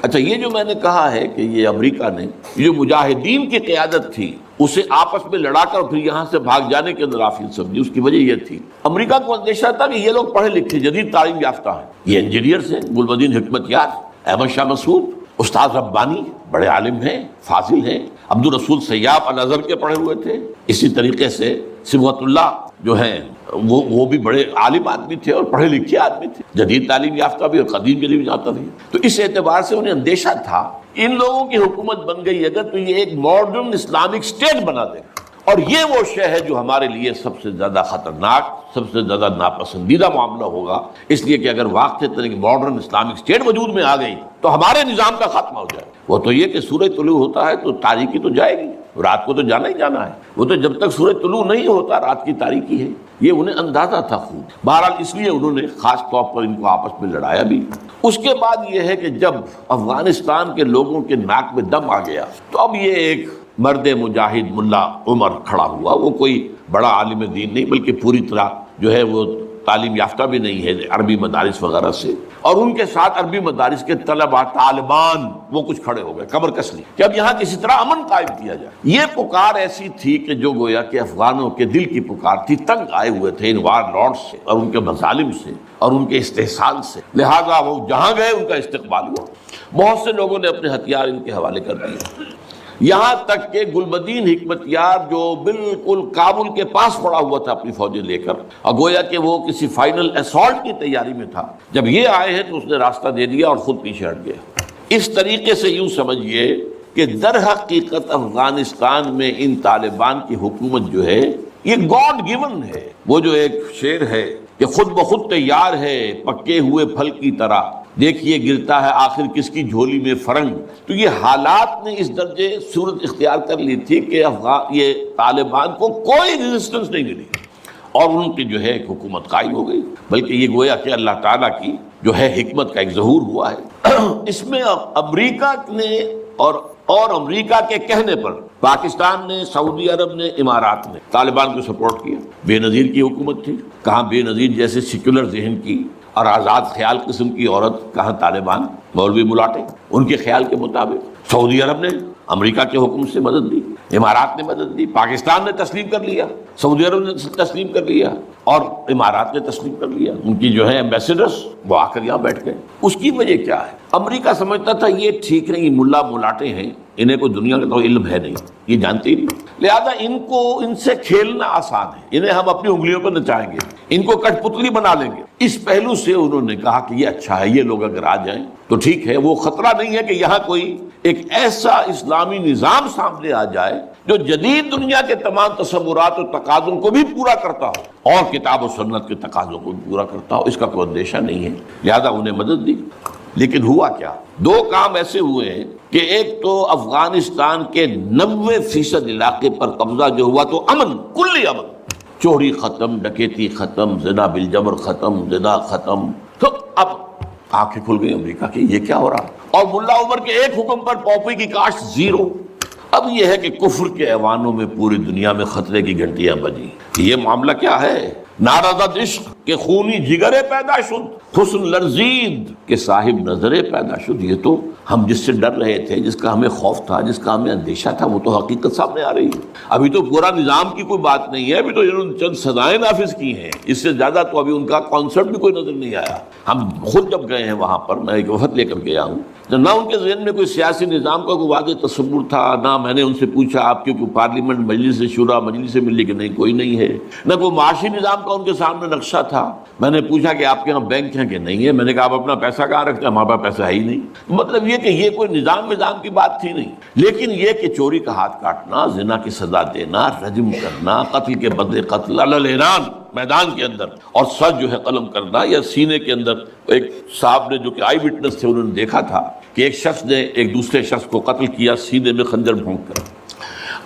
اچھا، یہ جو میں نے کہا ہے کہ یہ امریکہ نے جو مجاہدین کی قیادت تھی اسے آپس میں لڑا کر پھر یہاں سے بھاگ جانے کے اندر آفیل سمجھی. اس کی وجہ یہ تھی، امریکہ کو اندیشہ تھا کہ یہ لوگ پڑھے لکھے، جدید تعلیم یافتہ ہیں، یہ انجینئرز ہیں، گلبدین حکمت یار، احمد شاہ مسعود، استاد ربانی، بڑے عالم ہیں، فاضل ہیں. عبد الرسول سیاف الازہر کے پڑھے ہوئے تھے. اسی طریقے سے صبغت اللہ جو ہیں وہ بھی بڑے عالم آدمی تھے اور پڑھے لکھے آدمی تھے، جدید تعلیم یافتہ بھی اور قدیم کے لیے بھی جاتا بھی. تو اس اعتبار سے انہیں اندیشہ تھا ان لوگوں کی حکومت بن گئی اگر تو یہ ایک ماڈرن اسلامک اسٹیٹ بنا دے. اور یہ وہ شے ہے جو ہمارے لیے سب سے زیادہ خطرناک، سب سے زیادہ ناپسندیدہ معاملہ ہوگا. اس لیے کہ اگر واقعی طرح کی ماڈرن اسلامک اسٹیٹ وجود میں آ گئی تو ہمارے نظام کا خاتمہ ہو جائے. وہ تو یہ کہ سورج طلوع ہوتا ہے تو تاریکی تو جائے گی، رات کو تو جانا ہی جانا ہے. وہ تو جب تک سورج طلوع نہیں ہوتا رات کی تاریکی ہے، یہ انہیں اندازہ تھا خوب. بہرحال اس لیے انہوں نے خاص طور پر ان کو آپس میں لڑایا بھی. اس کے بعد یہ ہے کہ جب افغانستان کے لوگوں کے ناک میں دم آ گیا تو اب یہ ایک مرد مجاہد ملا عمر کھڑا ہوا. وہ کوئی بڑا عالم دین نہیں، بلکہ پوری طرح جو ہے وہ تعلیم یافتہ بھی نہیں ہے عربی مدارس وغیرہ سے. اور ان کے ساتھ عربی مدارس کے طلباء، طالبان، وہ کچھ کھڑے ہو گئے کمر کس لی کہ اب یہاں کسی طرح امن قائم کیا جائے. یہ پکار ایسی تھی کہ جو گویا کہ افغانوں کے دل کی پکار تھی. تنگ آئے ہوئے تھے ان وار لارڈ سے اور ان کے مظالم سے اور ان کے استحصال سے، لہذا وہ جہاں گئے ان کا استقبال ہوا. بہت سے لوگوں نے اپنے ہتھیار ان کے حوالے کر دیے، یہاں تک کہ گلبدین حکمت یار جو بالکل کابل کے پاس پڑا ہوا تھا اپنی فوجیں لے کر، اور گویا کہ وہ کسی فائنل اسالٹ کی تیاری میں تھا، جب یہ آئے ہیں تو اس نے راستہ دے دیا اور خود پیچھے ہٹ گیا. اس طریقے سے یوں سمجھیے کہ در حقیقت افغانستان میں ان طالبان کی حکومت جو ہے یہ گاڈ گیون ہے. وہ جو ایک شعر ہے کہ خود بخود تیار ہے پکے ہوئے پھل کی طرح، دیکھیے گرتا ہے آخر کس کی جھولی میں فرنگ. تو یہ حالات نے اس درجے صورت اختیار کر لی تھی کہ یہ طالبان کو کوئی ریزسٹنس نہیں ملی اور ان کی جو ہے ایک حکومت قائم ہو گئی. بلکہ یہ گویا کہ اللہ تعالیٰ کی جو ہے حکمت کا ایک ظہور ہوا ہے. اس میں امریکہ نے اور امریکہ کے کہنے پر پاکستان نے، سعودی عرب نے، امارات نے طالبان کو سپورٹ کیا. بے نظیر کی حکومت تھی، کہاں بے نظیر جیسے سیکولر ذہن کی اور آزاد خیال قسم کی عورت، کہاں طالبان مولوی ملاٹے ان کے خیال کے مطابق. سعودی عرب نے امریکہ کے حکم سے مدد دی، امارات نے مدد دی، پاکستان نے تسلیم کر لیا، سعودی عرب نے تسلیم کر لیا اور امارات نے تسلیم کر لیا. ان کی جو ہے ایمبیسڈرز وہ آ کر یہاں بیٹھ گئے. اس کی وجہ کیا ہے؟ امریکہ سمجھتا تھا یہ ٹھیک نہیں، ملا ملاٹے ہیں، انہیں کوئی دنیا کا تو علم ہے نہیں، یہ جانتے ہی نہیں، لہذا ان سے کھیلنا آسان ہے، انہیں ہم اپنی انگلیوں پر نچائیں گے، ان کو کٹ پتلی بنا لیں گے. اس پہلو سے انہوں نے کہا کہ یہ اچھا ہے، یہ لوگ اگر آ جائیں تو ٹھیک ہے. وہ خطرہ نہیں ہے کہ یہاں کوئی ایک ایسا اسلامی نظام سامنے آ جائے جو جدید دنیا کے تمام تصورات اور تقاضوں کو بھی پورا کرتا ہو اور کتاب و سنت کے تقاضوں کو بھی پورا کرتا ہو. اس کا کوئی اندیشہ نہیں ہے، لہذا انہیں مدد دی. لیکن ہوا کیا؟ دو کام ایسے ہوئے ہیں کہ ایک تو افغانستان کے 90% علاقے پر قبضہ جو ہوا تو امن، کلی امن، چوری ختم، ڈکیتی ختم، زنا بالجبر ختم، زنا ختم. تو اب آنکھیں کھل گئی امریکہ کی، یہ کیا ہو رہا؟ اور ملا عمر کے ایک حکم پر پاپی کی کاشت زیرو. اب یہ ہے کہ کفر کے ایوانوں میں پوری دنیا میں خطرے کی گھنٹیاں بجی. یہ معاملہ کیا ہے؟ نارضت عشق کہ خونی جگر پیدا شد، حسن لرزید کہ صاحب نظر پیدا شد. یہ تو ہم جس سے ڈر رہے تھے، جس کا ہمیں خوف تھا، جس کا ہمیں اندیشہ تھا، وہ تو حقیقت سامنے آ رہی ہے. ابھی تو پورا نظام کی کوئی بات نہیں ہے، ابھی تو انہوں نے چند سزائیں نافذ کی ہیں، اس سے زیادہ تو ابھی ان کا کانسیپٹ بھی کوئی نظر نہیں آیا. ہم خود جب گئے ہیں وہاں پر، میں ایک وفد لے کر گیا ہوں، نہ ان کے ذہن میں کوئی سیاسی نظام کا کوئی واضح تصور تھا، نہ میں نے ان سے پوچھا آپ کی کوئی پارلیمنٹ مجلس شورا مجلس ملی کہ نہیں کوئی نہیں ہے، نہ کوئی معاشی نظام کا ان کے سامنے نقشہ تھا. میں نے پوچھا کہ آپ کے یہاں بینک ہیں کہ نہیں ہے، میں نے کہا آپ اپنا پیسہ کہاں رکھتے ہیں، ہمارے پاس پیسہ ہے ہی نہیں. مطلب یہ کہ یہ کوئی نظام کی بات تھی نہیں، لیکن یہ کہ چوری کا ہاتھ کاٹنا، زنا کی سزا دینا، رجم کرنا، قتل کے بدلے قتل علی اعلان میدان کے اندر، اور سر جو ہے قلم کرنا یا سینے کے اندر. ایک صاحب نے جو کہ آئی وٹنس تھے، انہوں نے دیکھا تھا کہ ایک شخص نے ایک دوسرے شخص کو قتل کیا سینے میں خنجر بھونک کر.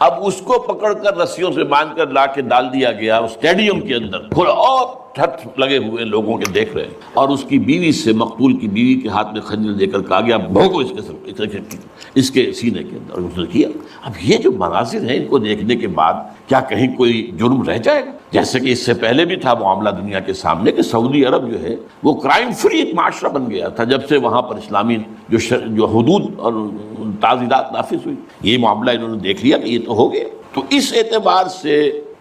اب اس کو پکڑ کر رسیوں سے باندھ کر لا کے ڈال دیا گیا اسٹیڈیم کے اندر، کھلا اور ٹھٹ لگے ہوئے لوگوں کے دیکھ رہے ہیں، اور اس کی بیوی سے، مقتول کی بیوی کے ہاتھ میں خنجر دے کر کہا گیا بھونکو اس کے سینے کے اندر. اس نے کیا. اب یہ جو مناظر ہیں، ان کو دیکھنے کے بعد کیا کہیں کوئی جرم رہ جائے گا؟ جیسے کہ اس سے پہلے بھی تھا معاملہ دنیا کے سامنے کہ سعودی عرب جو ہے وہ کرائم فری ایک معاشرہ بن گیا تھا جب سے وہاں پر اسلامی جو حدود اور تعزیرات نافذ ہوئی. یہ معاملہ انہوں نے دیکھ لیا کہ یہ تو ہو گیا. تو اس اعتبار سے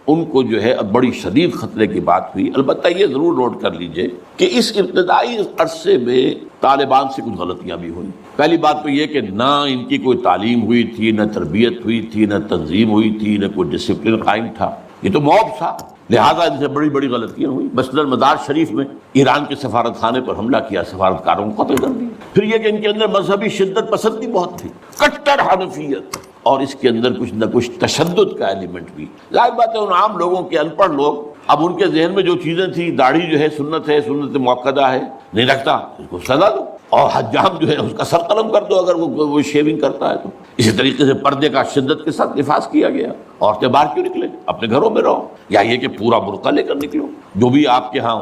ان کو جو ہے بڑی شدید خطرے کی بات ہوئی. البتہ یہ ضرور نوٹ کر لیجئے کہ اس ابتدائی عرصے میں طالبان سے کچھ غلطیاں بھی ہوئی. پہلی بات تو یہ کہ نہ ان کی کوئی تعلیم ہوئی تھی، نہ تربیت ہوئی تھی، نہ تنظیم ہوئی تھی، نہ کوئی ڈسپلن قائم تھا. یہ تو موب تھا، لہٰذا ان سے بڑی بڑی غلطیاں ہوئی. مثلاً مزار شریف میں ایران کے سفارت خانے پر حملہ کیا، سفارتکاروں کو قتل کر دیا. پھر یہ کہ ان کے اندر مذہبی شدت پسندی بہت تھی، کٹر حنفیت، اور اس کے اندر کچھ نہ کچھ تشدد کا ایلیمنٹ بھی. ظاہر بات ہے ان عام لوگوں کے ان پڑھ لوگ، اب ان کے ذہن میں جو چیزیں تھیں، داڑھی جو ہے سنت موقدہ ہے، نہیں رکھتا اس کو سزا دو، اور حجام جو ہے اس کا سر قلم کر دو اگر وہ شیونگ کرتا ہے تو. اسی طریقے سے پردے کا شدت کے ساتھ نفاذ کیا گیا. عورتیں باہر کیوں نکلے، اپنے گھروں میں رہو، یا یہ کہ پورا برقع لے کر نکلو. جو بھی آپ کے ہاں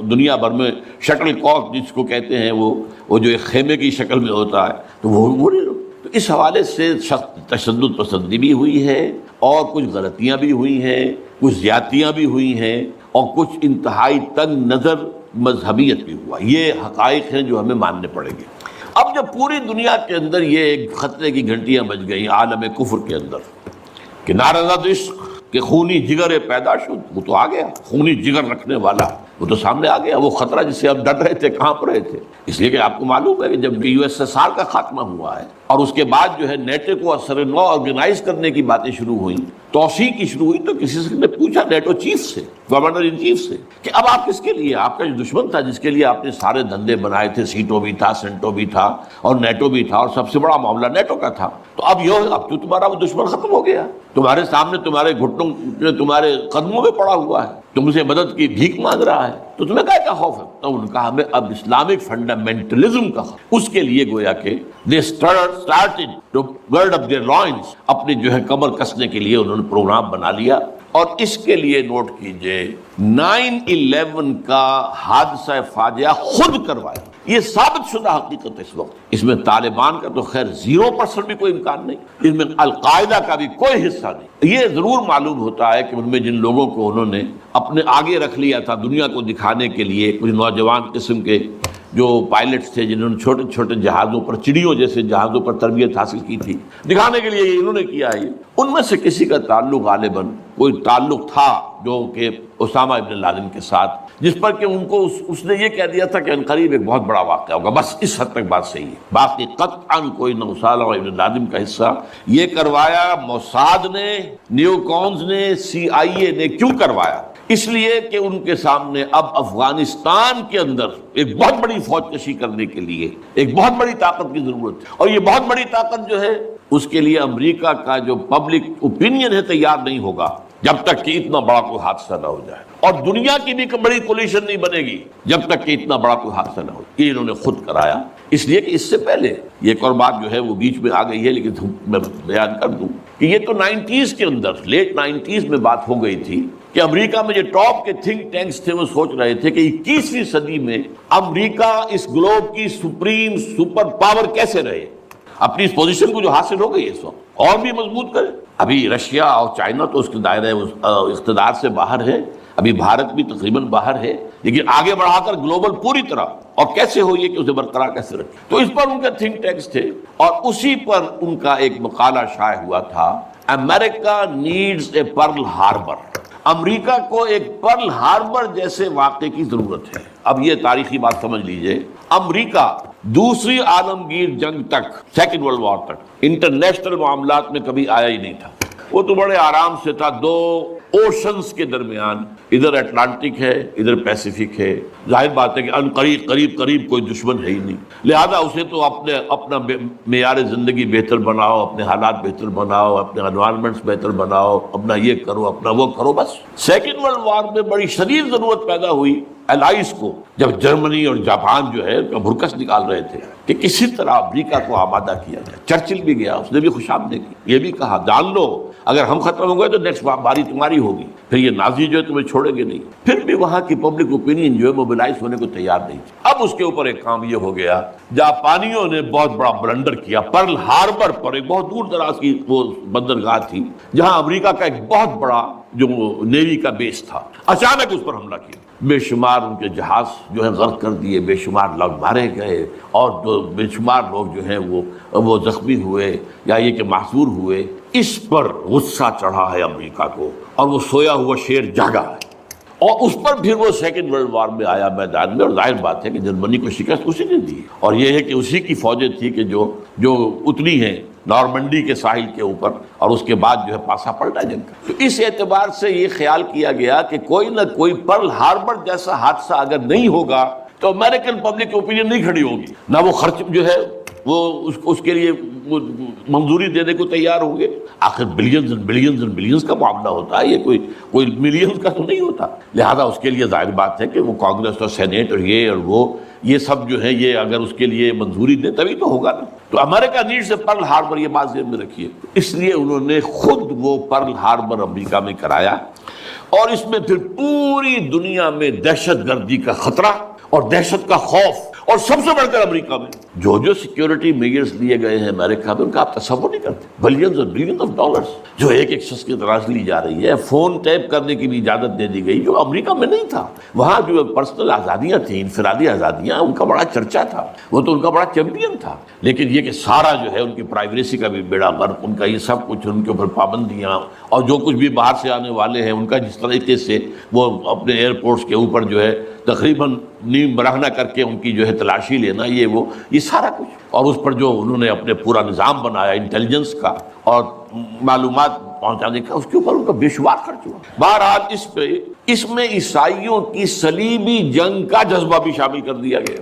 دنیا بھر میں شٹل کاک جس کو کہتے ہیں، وہ جو ایک خیمے کی شکل میں ہوتا ہے، تو وہ نہیں رہو. تو اس حوالے سے سخت تشدد پسندی بھی ہوئی ہے، اور کچھ غلطیاں بھی ہوئی ہیں، کچھ زیادتیاں بھی ہوئی ہیں، اور کچھ انتہائی تنگ نظر مذہبیت بھی ہوا. یہ حقائق ہیں جو ہمیں ماننے پڑیں گے. اب جب پوری دنیا کے اندر یہ ایک خطرے کی گھنٹیاں بج گئیں عالم کفر کے اندر کہ نارض عشق کہ خونی جگر پیدا شد، وہ تو آ گیا. خونی جگر رکھنے والا وہ تو سامنے آ گیا. وہ خطرہ جس سے اب ڈر رہے تھے کہاں پر رہے تھے؟ اس لیے کہ آپ کو معلوم ہے کہ جب USSR کا خاتمہ ہوا ہے اور اس کے بعد جو ہے نیٹو کو اثر نو آرگنائز کرنے کی باتیں شروع ہوئیں، توسیع کی شروع ہوئی، تو کسی سے نے پوچھا نیٹو چیف سے، گورنر ان چیف سے، کہ اب آپ کس کے لیے، آپ کا جو دشمن تھا جس کے لیے آپ نے سارے دھندے بنائے تھے، سیٹو بھی تھا، سینٹو بھی تھا، اور نیٹو بھی تھا، اور سب سے بڑا معاملہ نیٹو کا تھا، تو اب تو تمہارا وہ دشمن ختم ہو گیا، تمہارے سامنے تمہارے گھٹنوں تمہارے قدموں میں پڑا ہوا ہے، تم سے مدد کی بھیک مانگ رہا ہے، تو تمہیں کیا خوف ہے؟ تو ان کا ہمیں اب اسلامک فنڈامنٹلزم کا خوف. اس کے لیے گویا کہ they started to gird up their loins، اپنی جو ہے کمر کسنے کے لیے انہوں نے پروگرام بنا لیا. اور اس کے لیے نوٹ کیجئے 9/11 کا حادثہ فاجعہ خود کروایا. یہ ثابت شدہ حقیقت ہے اس وقت. اس میں طالبان کا تو خیر 0% بھی کوئی امکان نہیں، اس میں القاعدہ کا بھی کوئی حصہ نہیں. یہ ضرور معلوم ہوتا ہے کہ ان میں جن لوگوں کو انہوں نے اپنے آگے رکھ لیا تھا دنیا کو دکھانے کے لیے، کچھ نوجوان قسم کے جو پائلٹس تھے جنہوں نے چھوٹے چھوٹے جہازوں پر، چڑیوں جیسے جہازوں پر تربیت حاصل کی تھی، دکھانے کے لیے انہوں نے کیا ہے. ان میں سے کسی کا تعلق غالباً کوئی تعلق تھا جو کہ اسامہ ابن لادن کے ساتھ، جس پر کہ ان کو اس نے یہ کہہ دیا تھا کہ عنقریب ایک بہت بڑا واقعہ ہوگا. بس اس حد تک بات صحیح ہے. باقی قطعاً کوئی نہ اسامہ ابن لادن کا حصہ. یہ کروایا موساد نے، نیو کونز نے، CIA نے. کیوں کروایا؟ اس لیے کہ ان کے سامنے اب افغانستان کے اندر ایک بہت بڑی فوج کشی کرنے کے لیے ایک بہت بڑی طاقت کی ضرورت ہے، اور یہ بہت بڑی طاقت جو ہے اس کے لیے امریکہ کا جو پبلک اوپینین ہے تیار نہیں ہوگا جب تک کہ اتنا بڑا کوئی حادثہ نہ ہو جائے، اور دنیا کی بھی بڑی کولیشن نہیں بنے گی جب تک کہ اتنا بڑا کوئی حادثہ نہ ہو. یہ انہوں نے خود کرایا. اس لیے کہ اس سے پہلے یہ ایک اور بات جو ہے وہ بیچ میں آ گئی ہے، لیکن میں بیان کر دوں کہ یہ تو 90s کے اندر، لیٹ 90s میں بات ہو گئی تھی کہ امریکہ میں جو ٹاپ کے تھنک ٹینکس تھے وہ سوچ رہے تھے کہ 21ویں صدی میں امریکہ اس گلوب کی سپریم سپر پاور کیسے رہے، اپنی اس پوزیشن کو جو حاصل ہو گئی اس وقت اور بھی مضبوط کرے. ابھی رشیا اور چائنا تو اس کے دائرے اقتدار سے باہر ہے، ابھی بھارت بھی تقریباً باہر ہے، لیکن آگے بڑھا کر گلوبل پوری طرح، اور کیسے ہو یہ کہ اسے برقرار کیسے رکھے. تو اس پر ان کے تھنک ٹینکس تھے، اور اسی پر ان کا ایک مقالہ شائع ہوا تھا، امریکہ نیڈز اے پرل ہاربر. امریکہ کو ایک پرل ہاربر جیسے واقعے کی ضرورت ہے. اب یہ تاریخی بات سمجھ لیجئے، امریکہ دوسری عالمگیر جنگ تک، سیکنڈ ورلڈ وار تک، انٹرنیشنل معاملات میں کبھی آیا ہی نہیں تھا. وہ تو بڑے آرام سے تھا، دو اوشنز کے درمیان، ادھر اٹلانٹک ہے ادھر پیسیفک ہے. ظاہر بات ہے کہ ان قریب کوئی دشمن ہے ہی نہیں، لہذا اسے تو اپنا معیار زندگی بہتر بناؤ، اپنے حالات بہتر بناؤ، اپنے انوائرمنٹس بہتر بناؤ، اپنا یہ کرو اپنا وہ کرو بس. سیکنڈ ورلڈ وار میں بڑی شدید ضرورت پیدا ہوئی الائز کو، جب جرمنی اور جاپان جو ہے بھرکس نکال رہے تھے کہ کسی طرح امریکہ کو آمادہ کیا جائے. چرچل بھی گیا، اس نے بھی خوش آمدید کی، یہ بھی کہا جان لو اگر ہم ختم ہو گئے تو نیکسٹ باری تمہاری ہوگی، پھر یہ نازی جو ہے تمہیں چھوڑیں گے نہیں. پھر بھی وہاں کی پبلک اوپینین جو ہے موبلائز ہونے کو تیار نہیں تھی. اب اس کے اوپر ایک کام یہ ہو گیا، جاپانیوں نے بہت بڑا بلنڈر کیا. پرل ہاربر پر ایک بہت دور دراز کی وہ بندرگاہ تھی جہاں امریکہ کا ایک بہت بڑا جو نیوی کا بیس تھا، اچانک اس پر حملہ کیا. بے شمار ان کے جہاز جو ہے غرق کر دیے، بے شمار لوگ مارے گئے، اور بے شمار لوگ جو ہیں وہ زخمی ہوئے یا یہ کہ محصور ہوئے. اس پر غصہ چڑھا ہے امریکہ کو، اور وہ سویا ہوا شیر جاگا ہے، اور اس پر پھر وہ سیکنڈ ورلڈ وار میں آیا میدان میں. اور ظاہر بات ہے کہ جرمنی کو شکست اسی نے دی، اور یہ ہے کہ اسی کی فوجیں تھی کہ جو اتنی ہیں نارمنڈی کے ساحل کے اوپر، اور اس کے بعد جو ہے پاسا پلٹا جنگ کا. تو اس اعتبار سے یہ خیال کیا گیا کہ کوئی نہ کوئی پرل ہاربر جیسا حادثہ اگر نہیں ہوگا تو امریکن پبلک اوپینین نہیں کھڑی ہوگی، نہ وہ خرچ جو ہے وہ اس کے لیے منظوری دینے کو تیار ہوں گے. آخر بلینز اینڈ بلینز کا معاملہ ہوتا ہے، یہ کوئی ملینز کا تو نہیں ہوتا. لہذا اس کے لیے ظاہر بات ہے کہ وہ کانگریس اور سینیٹ اور یہ سب جو ہے یہ اگر اس کے لیے منظوری دے تبھی تو ہوگا نا. تو امریکہ نیڈ سے پرل ہاربر، یہ بات ذہن میں رکھیے. اس لیے انہوں نے خود وہ پرل ہاربر امریکہ میں کرایا، اور اس میں پھر پوری دنیا میں دہشت گردی کا خطرہ اور دہشت کا خوف، اور سب سے بڑھ کر امریکہ میں جو سیکیورٹی میجرز لیے گئے ہیں امریکہ میں، ان کا آپ تصور نہیں کرتے. بلینز اور بلینز آف ڈالرز جو ایک شخص کی طرح لی جا رہی ہے. فون ٹیپ کرنے کی بھی اجازت دے دی گئی، جو امریکہ میں نہیں تھا. وہاں جو پرسنل آزادیاں تھیں، انفرادی آزادیاں، ان کا بڑا چرچا تھا، وہ تو ان کا بڑا چیمپئن تھا. لیکن یہ کہ سارا جو ہے ان کی پرائیویسی کا بھی بیڑا غرق، ان کا یہ سب کچھ، ان کے اوپر پابندیاں، اور جو کچھ بھی باہر سے آنے والے ہیں ان کا جس طریقے سے وہ اپنے ایئرپورٹس کے اوپر جو ہے تقریباً نیم برہنہ کر کے ان کی جو ہے تلاشی لینا، یہ سارا کچھ، اور اس پر جو انہوں نے اپنے پورا نظام بنایا انٹیلیجنس کا اور معلومات پہنچانے کا، اس کے اوپر ان کا بے شمار خرچ ہوا. بہرحال اس میں عیسائیوں کی صلیبی جنگ کا جذبہ بھی شامل کر دیا گیا.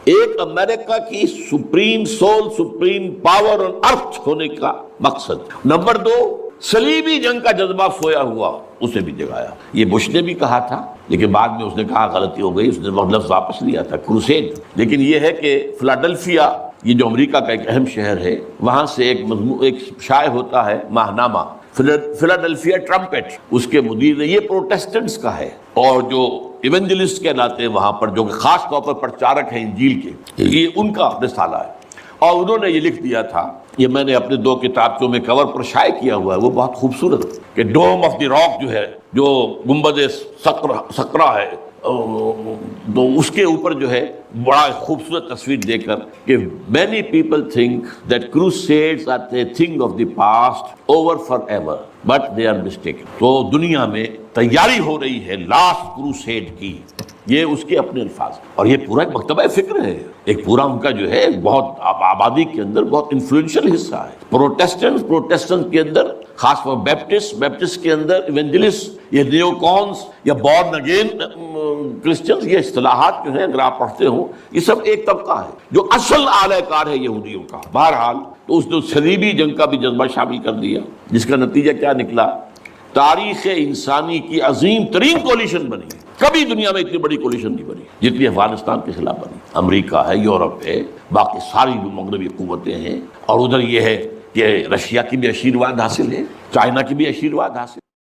ایک امریکہ کی supreme soul, supreme power on earth ہونے کا مقصد. نمبر 2، صلیبی جنگ کا جذبہ سویا ہوا، اسے بھی جگایا. یہ بش نے بھی کہا تھا، لیکن بعد میں اس نے کہا غلطی ہو گئی، اس نے وہ لفظ واپس لیا تھا، کروسیڈ. لیکن یہ ہے کہ فلاڈلفیا، یہ جو امریکہ کا ایک اہم شہر ہے، وہاں سے ایک شائع ہوتا ہے ماہنامہ فلاڈلفیا ٹرمپٹ. اس کے مدیر نے، یہ پروٹیسٹنٹس کا ہے، اور جو ایونجلسٹ کہلاتے ہیں وہاں پر، جو کہ خاص طور پر پرچارک ہیں انجیل کے، یہ ان کا رسالہ ہے. اور انہوں نے یہ لکھ دیا تھا، یہ میں نے اپنے 2 کتابوں میں کور پر شائع کیا ہوا ہے، وہ بہت خوبصورت، کہ ڈوم آف دی راک جو ہے، جو گنبد سقرا ہے، تو اس کے اوپر جو ہے بڑا خوبصورت تصویر دے کر کہ many people think that crusades are a thing of the past, over forever, but they are mistaken. تو دنیا میں تیاری ہو رہی ہے لاسٹ کروسیڈ کی، یہ اس کے اپنے الفاظ، اور یہ پورا ایک مکتبہ فکر ہے، ایک پورا ان کا جو ہے بہت آبادی کے اندر بہت انفلوئنشل حصہ ہے. پروٹیسٹنٹ کے اندر، خاص طور بیپٹسٹ کے اندر ایونجلسٹ، یہ نیو کونس یا بورن اگین کرسچنز، یہ اصطلاحات جو ہیں اگر آپ پڑھتے ہوں، یہ سب ایک طبقہ ہے جو اصل اعلی کار ہے یہودیوں کا. بہرحال تو اس نے صلیبی جنگ کا بھی جذبہ شامل کر دیا، جس کا نتیجہ کیا نکلا؟ تاریخ انسانی کی عظیم ترین کولیشن بنی. کبھی دنیا میں اتنی بڑی کولیشن نہیں بنی جتنی افغانستان کے خلاف بنی. امریکہ ہے، یورپ ہے، باقی ساری مغربی قوتیں ہیں، اور ادھر یہ ہے کہ رشیا کی بھی آشیرواد حاصل ہے، چائنا کی بھی آشیرواد حاصل